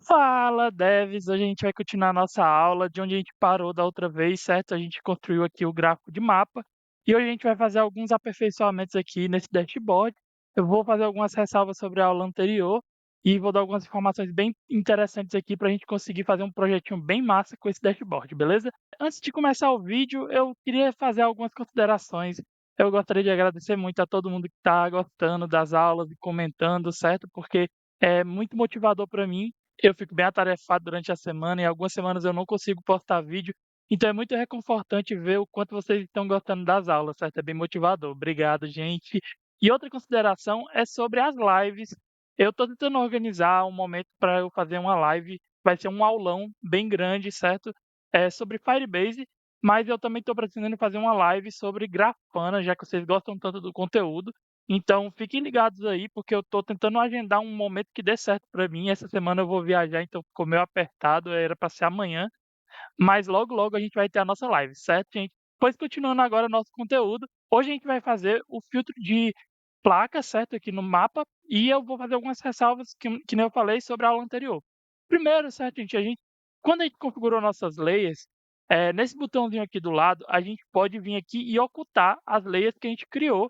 Fala, devs! Hoje a gente vai continuar a nossa aula de onde a gente parou da outra vez, certo? A gente construiu aqui o gráfico de mapa e hoje a gente vai fazer alguns aperfeiçoamentos aqui nesse dashboard. Eu vou fazer algumas ressalvas sobre a aula anterior e vou dar algumas informações bem interessantes aqui para a gente conseguir fazer um projetinho bem massa com esse dashboard, beleza? Antes de começar o vídeo, eu queria fazer algumas considerações. Eu gostaria de agradecer muito a todo mundo que está gostando das aulas e comentando, certo? Porque é muito motivador para mim. Eu fico bem atarefado durante a semana e algumas semanas eu não consigo postar vídeo, então é muito reconfortante ver o quanto vocês estão gostando das aulas, certo? É bem motivador. Obrigado, gente. E outra consideração é sobre as lives. Eu estou tentando organizar um momento para eu fazer uma live, vai ser um aulão bem grande, certo? É sobre Firebase, mas eu também estou pretendendo fazer uma live sobre Grafana, já que vocês gostam tanto do conteúdo. Então, fiquem ligados aí, porque eu estou tentando agendar um momento que dê certo para mim. Essa semana eu vou viajar, então ficou meio apertado, era para ser amanhã, mas logo logo a gente vai ter a nossa live, certo, gente? Pois continuando agora o nosso conteúdo, hoje a gente vai fazer o filtro de placa, certo, aqui no mapa, e eu vou fazer algumas ressalvas que nem eu falei sobre a aula anterior. Primeiro, certo, gente, quando a gente configurou nossas layers, nesse botãozinho aqui do lado, a gente pode vir aqui e ocultar as layers que a gente criou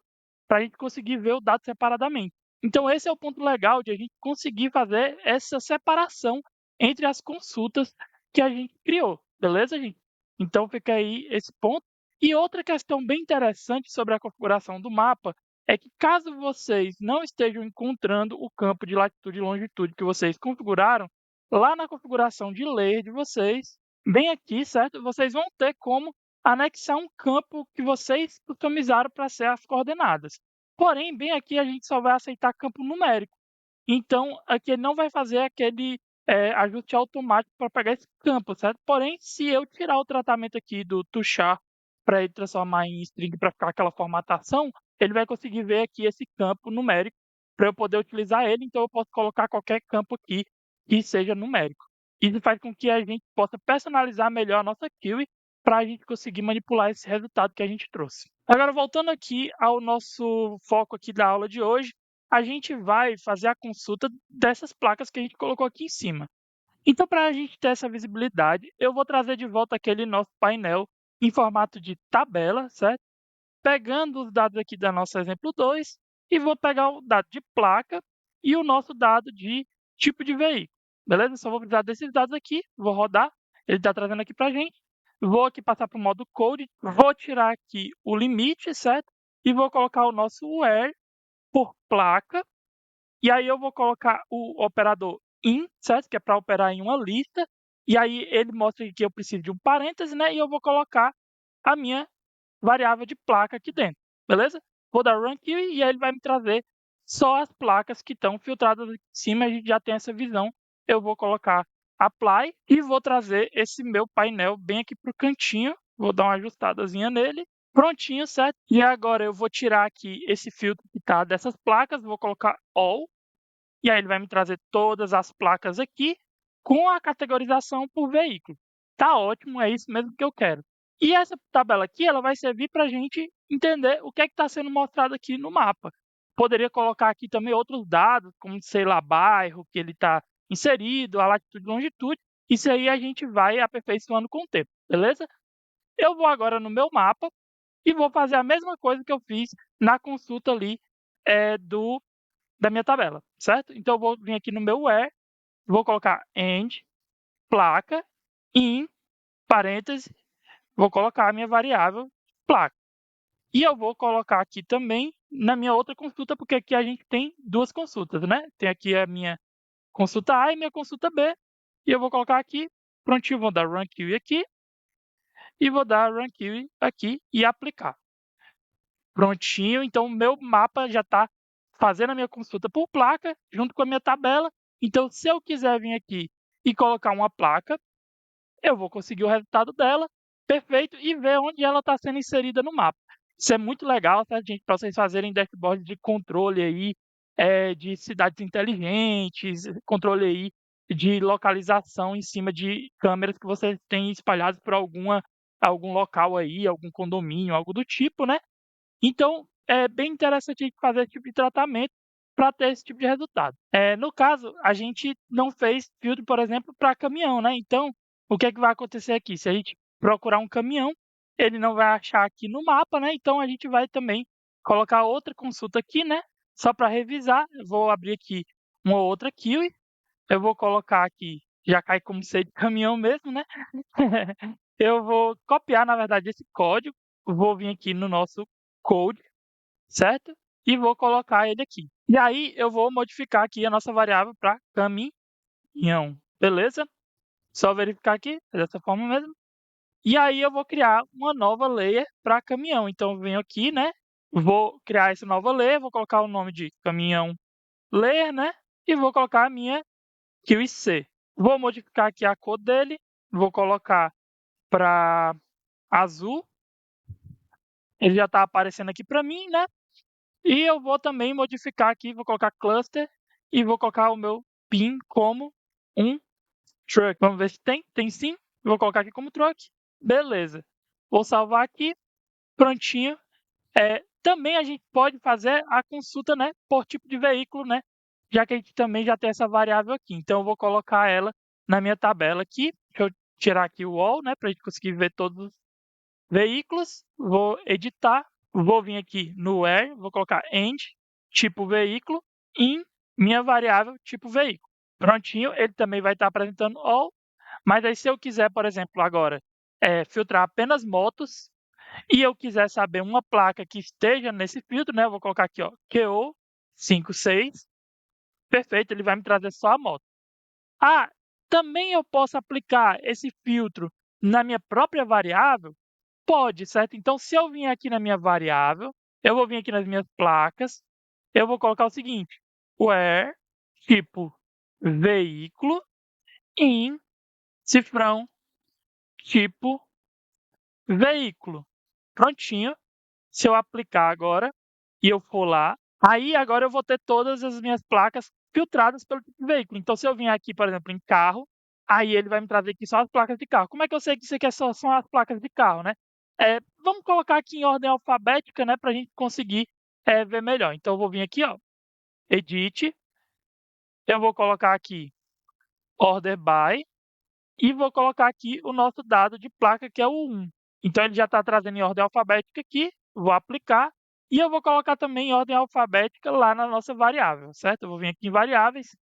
para a gente conseguir ver o dado separadamente. Então, esse é o ponto legal de a gente conseguir fazer essa separação entre as consultas que a gente criou, beleza, gente? Então, fica aí esse ponto. E outra questão bem interessante sobre a configuração do mapa é que caso vocês não estejam encontrando o campo de latitude e longitude que vocês configuraram, lá na configuração de layer de vocês, bem aqui, certo? Vocês vão ter como anexar um campo que vocês customizaram para ser as coordenadas. Porém, bem aqui a gente só vai aceitar campo numérico. Então, aqui ele não vai fazer aquele ajuste automático para pegar esse campo, certo? Porém, se eu tirar o tratamento aqui do tuchar para ele transformar em string para ficar aquela formatação, ele vai conseguir ver aqui esse campo numérico para eu poder utilizar ele. Então, eu posso colocar qualquer campo aqui que seja numérico. Isso faz com que a gente possa personalizar melhor a nossa query para a gente conseguir manipular esse resultado que a gente trouxe. Agora, voltando aqui ao nosso foco aqui da aula de hoje, a gente vai fazer a consulta dessas placas que a gente colocou aqui em cima. Então, para a gente ter essa visibilidade, eu vou trazer de volta aquele nosso painel em formato de tabela, certo? Pegando os dados aqui da nossa exemplo 2 e vou pegar o dado de placa e o nosso dado de tipo de veículo, beleza? Só vou precisar desses dados aqui, vou rodar, ele está trazendo aqui para a gente. Vou aqui passar para o modo code, vou tirar aqui o limite, certo? E vou colocar o nosso where por placa, e aí eu vou colocar o operador in, certo? Que é para operar em uma lista, e aí ele mostra que eu preciso de um parêntese, né? E eu vou colocar a minha variável de placa aqui dentro, beleza? Vou dar run query e aí ele vai me trazer só as placas que estão filtradas aqui em cima, a gente já tem essa visão. Eu vou colocar apply e vou trazer esse meu painel bem aqui para o cantinho, vou dar uma ajustadazinha nele. Prontinho, certo? E agora eu vou tirar aqui esse filtro que está dessas placas, vou colocar all, e aí ele vai me trazer todas as placas aqui com a categorização por veículo. Tá ótimo, é isso mesmo que eu quero. E essa tabela aqui, ela vai servir para a gente entender o que é que está sendo mostrado aqui no mapa. Poderia colocar aqui também outros dados, como, sei lá, bairro que ele está inserido, a latitude e longitude. Isso aí a gente vai aperfeiçoando com o tempo, beleza? Eu vou agora no meu mapa e vou fazer a mesma coisa que eu fiz na consulta ali da minha tabela, certo? Então, eu vou vir aqui no meu where, vou colocar end, placa, in, parênteses, vou colocar a minha variável placa. E eu vou colocar aqui também na minha outra consulta, porque aqui a gente tem duas consultas, né? Tem aqui a minha consulta A e minha consulta B. E eu vou colocar aqui, prontinho, vou dar run query aqui, e vou dar run query aqui e aplicar. Prontinho, então o meu mapa já está fazendo a minha consulta por placa, junto com a minha tabela. Então, se eu quiser vir aqui e colocar uma placa, eu vou conseguir o resultado dela, perfeito, e ver onde ela está sendo inserida no mapa. Isso é muito legal, tá, gente, para vocês fazerem dashboard de controle aí, de cidades inteligentes, controle aí de localização em cima de câmeras que vocês têm espalhadas por algum local aí, algum condomínio, algo do tipo, né? Então, é bem interessante a gente fazer esse tipo de tratamento para ter esse tipo de resultado. No caso, a gente não fez filtro, por exemplo, para caminhão, né? Então, o que é que vai acontecer aqui? Se a gente procurar um caminhão, ele não vai achar aqui no mapa, né? Então, a gente vai também colocar outra consulta aqui, né? Só para revisar, eu vou abrir aqui uma outra keyword, eu vou colocar aqui, já cai como ser de caminhão mesmo, né? Eu vou copiar, na verdade, esse código, vou vir aqui no nosso code, certo? E vou colocar ele aqui. E aí eu vou modificar aqui a nossa variável para caminhão, beleza? Só verificar aqui, dessa forma mesmo. E aí eu vou criar uma nova layer para caminhão. Então eu venho aqui, né? Vou criar essa nova layer, vou colocar o nome de caminhão layer, né? E vou colocar a minha QIC. Vou modificar aqui a cor dele, vou colocar para azul. Ele já está aparecendo aqui para mim, né? E eu vou também modificar aqui, vou colocar cluster e vou colocar o meu pin como um truck. Vamos ver se tem. Tem sim. Vou colocar aqui como truck. Beleza. Vou salvar aqui. Prontinho. Também a gente pode fazer a consulta, né, por tipo de veículo, né? Já que a gente também já tem essa variável aqui. Então eu vou colocar ela na minha tabela aqui. Deixa eu tirar aqui o all, né, para a gente conseguir ver todos os veículos. Vou editar. Vou vir aqui no where, vou colocar end, tipo veículo, in, minha variável, tipo veículo. Prontinho, ele também vai estar apresentando all, mas aí se eu quiser, por exemplo, agora, filtrar apenas motos, e eu quiser saber uma placa que esteja nesse filtro, né, eu vou colocar aqui, ó, QO56, perfeito, ele vai me trazer só a moto. Ah, também eu posso aplicar esse filtro na minha própria variável? Pode, certo? Então, se eu vim aqui na minha variável, eu vou vir aqui nas minhas placas, eu vou colocar o seguinte: where, tipo veículo, in, cifrão, tipo veículo. Prontinho. Se eu aplicar agora e eu for lá, aí agora eu vou ter todas as minhas placas filtradas pelo tipo de veículo. Então, se eu vim aqui, por exemplo, em carro, aí ele vai me trazer aqui só as placas de carro. Como é que eu sei que isso aqui só são as placas de carro, né? Vamos colocar aqui em ordem alfabética, né, para a gente conseguir ver melhor. Então, eu vou vir aqui, ó, Edit, eu vou colocar aqui Order By e vou colocar aqui o nosso dado de placa, que é o 1. Então, ele já está trazendo em ordem alfabética aqui, vou aplicar, e eu vou colocar também em ordem alfabética lá na nossa variável, certo? Eu vou vir aqui em variáveis,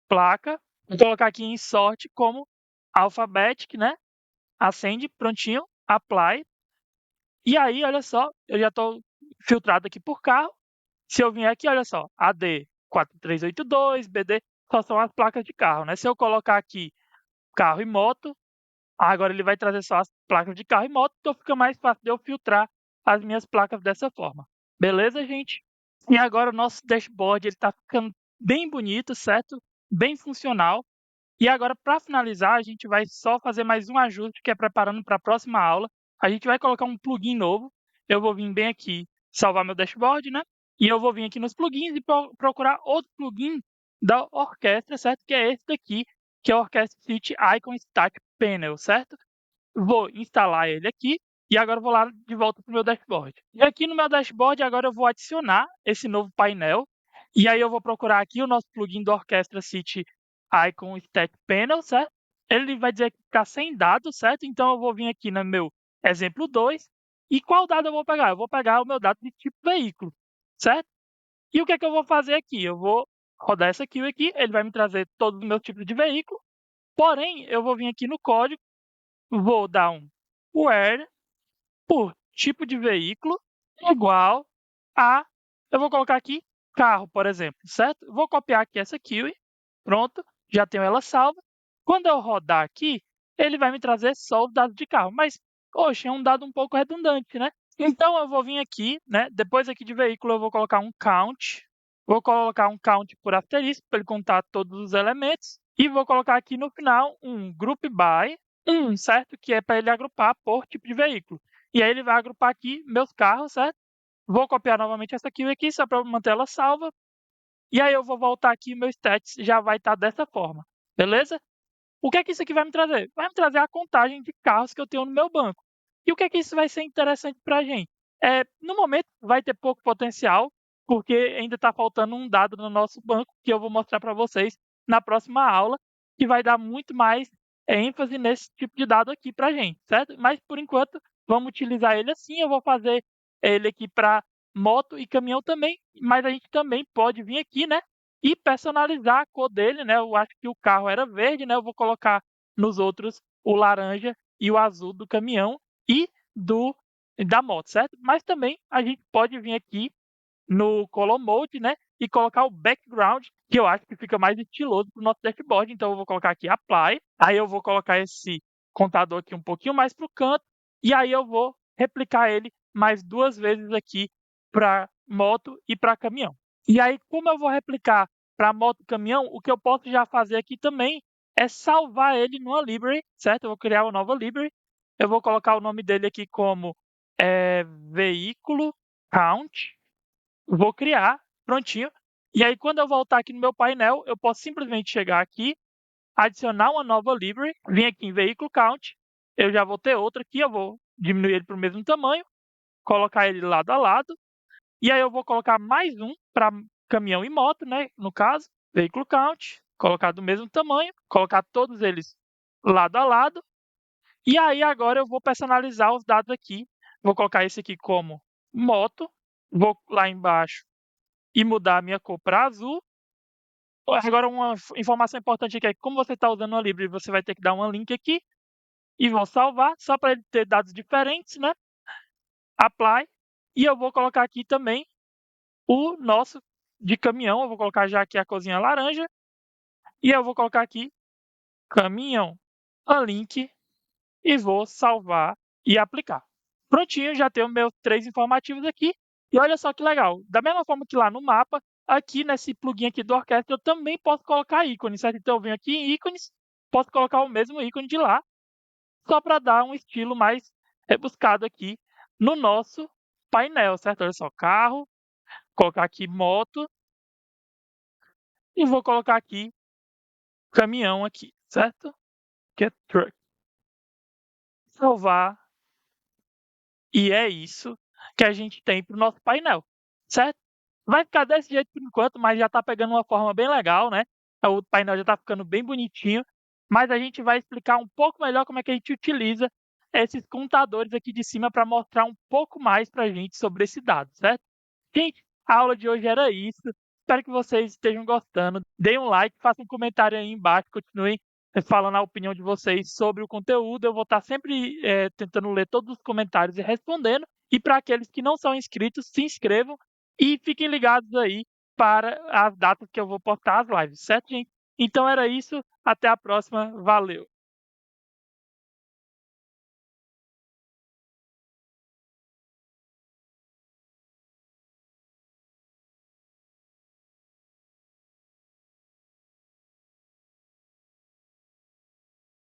placa, vou colocar aqui em sort como alphabetic, né? Acende, prontinho, apply. E aí, olha só, eu já estou filtrado aqui por carro. Se eu vier aqui, olha só, AD 4382, BD, só são as placas de carro, né? Se eu colocar aqui carro e moto, agora ele vai trazer só as placas de carro e moto, então fica mais fácil de eu filtrar as minhas placas dessa forma. Beleza, gente? E agora o nosso dashboard ele está ficando bem bonito, certo? Bem funcional. E agora, para finalizar, a gente vai só fazer mais um ajuste, que é preparando para a próxima aula. A gente vai colocar um plugin novo. Eu vou vir bem aqui, salvar meu dashboard, né? E eu vou vir aqui nos plugins e procurar outro plugin da orquestra, certo? Que é esse daqui, que é o Orchestra City Icon Stack Panel, certo? Vou instalar ele aqui e agora eu vou lá de volta para o meu dashboard. E aqui no meu dashboard, agora eu vou adicionar esse novo painel. E aí eu vou procurar aqui o nosso plugin do Orchestra City Icon Stack Panel, certo? Ele vai dizer que está sem dados, certo? Então eu vou vir aqui no meu exemplo 2. E qual dado eu vou pegar? Eu vou pegar o meu dado de tipo veículo, certo? E o que é que eu vou fazer aqui? Eu vou rodar essa queue aqui, ele vai me trazer todos os meus tipos de veículo. Porém, eu vou vir aqui no código, vou dar um where por tipo de veículo igual a, eu vou colocar aqui carro, por exemplo, certo? Vou copiar aqui essa keyword, pronto, já tenho ela salva. Quando eu rodar aqui, ele vai me trazer só o dado de carro, mas, poxa, é um dado um pouco redundante, né? Então, eu vou vir aqui, né? Depois aqui de veículo, eu vou colocar um count, vou colocar um count por asterisco, para ele contar todos os elementos, e vou colocar aqui no final um group by, certo? Que é para ele agrupar por tipo de veículo. E aí ele vai agrupar aqui meus carros, certo? Vou copiar novamente essa keyword aqui, só para manter ela salva. E aí eu vou voltar aqui, meu stats já vai estar dessa forma, beleza? O que é que isso aqui vai me trazer? Vai me trazer a contagem de carros que eu tenho no meu banco. E o que é que isso vai ser interessante para a gente? No momento, vai ter pouco potencial, porque ainda está faltando um dado no nosso banco que eu vou mostrar para vocês na próxima aula, que vai dar muito mais ênfase nesse tipo de dado aqui para a gente, certo? Mas por enquanto, vamos utilizar ele assim. Eu vou fazer ele aqui para moto e caminhão também, mas a gente também pode vir aqui, né, e personalizar a cor dele, né? Eu acho que o carro era verde, né? Eu vou colocar nos outros o laranja e o azul do caminhão e do da moto, certo? Mas também a gente pode vir aqui no Color Mode, né, e colocar o background, que eu acho que fica mais estiloso para o nosso dashboard. Então eu vou colocar aqui Apply, aí eu vou colocar esse contador aqui um pouquinho mais para o canto, e aí eu vou replicar ele mais 2 vezes aqui para moto e para caminhão. E aí, como eu vou replicar para moto e caminhão, o que eu posso já fazer aqui também é salvar ele numa library, certo? Eu vou criar uma nova library, eu vou colocar o nome dele aqui como veículo count, vou criar, prontinho. E aí, quando eu voltar aqui no meu painel, eu posso simplesmente chegar aqui, adicionar uma nova library, vir aqui em veículo count, eu já vou ter outra aqui, eu vou diminuir ele para o mesmo tamanho, colocar ele lado a lado, e aí eu vou colocar mais um para caminhão e moto, né? No caso, veículo count, colocar do mesmo tamanho, colocar todos eles lado a lado, e aí agora eu vou personalizar os dados aqui. Vou colocar esse aqui como moto, vou lá embaixo e mudar a minha cor para azul. Agora, uma informação importante aqui é que, como você está usando uma library, você vai ter que dar um link aqui e vou salvar, só para ele ter dados diferentes, né? Apply. E eu vou colocar aqui também o nosso de caminhão. Eu vou colocar já aqui a corzinha laranja. E eu vou colocar aqui caminhão, a link, e vou salvar e aplicar. Prontinho, já tenho meus 3 informativos aqui. E olha só que legal, da mesma forma que lá no mapa, aqui nesse plugin aqui do Orquestra, eu também posso colocar ícones, certo? Então eu venho aqui em ícones, posso colocar o mesmo ícone de lá, só para dar um estilo mais rebuscado aqui no nosso painel, certo? Olha só, carro, colocar aqui moto e vou colocar aqui caminhão aqui, certo? Que é truck. Salvar. E é isso que a gente tem para o nosso painel, certo? Vai ficar desse jeito por enquanto, mas já está pegando uma forma bem legal, né? O painel já está ficando bem bonitinho, mas a gente vai explicar um pouco melhor como é que a gente utiliza esses contadores aqui de cima para mostrar um pouco mais para a gente sobre esse dado, certo? Gente, a aula de hoje era isso. Espero que vocês estejam gostando. Deem um like, façam um comentário aí embaixo, continuem falando a opinião de vocês sobre o conteúdo. Eu vou estar sempre tentando ler todos os comentários e respondendo. E para aqueles que não são inscritos, se inscrevam e fiquem ligados aí para as datas que eu vou postar as lives, certo, gente? Então era isso. Até a próxima. Valeu!